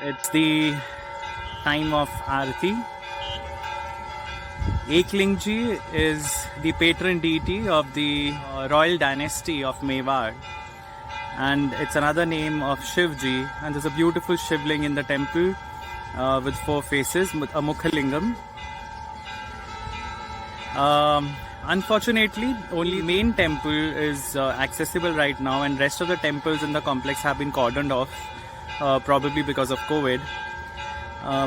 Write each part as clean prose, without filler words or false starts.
It's the time of Aarti. Eklingji is the patron deity of the royal dynasty of Mewar, and it's another name of Shivji. And there's a beautiful Shivling in the temple with 4 faces, a Mukhalingam. Unfortunately, only main temple is accessible right now, and rest of the temples in the complex have been cordoned off, probably because of COVID.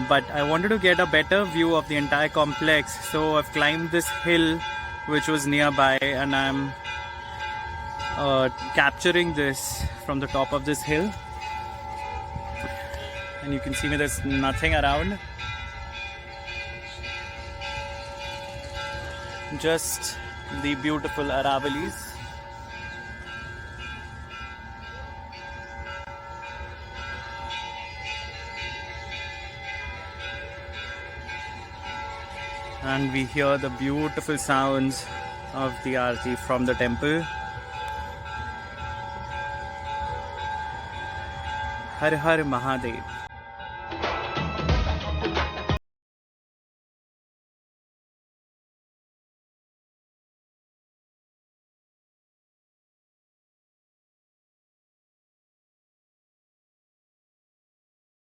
But I wanted to get a better view of the entire complex, so I've climbed this hill which was nearby, and I'm capturing this from the top of this hill. And you can see there's nothing around, just the beautiful Aravalis. And we hear the beautiful sounds of the Aarti from the temple. Har Har Mahadev.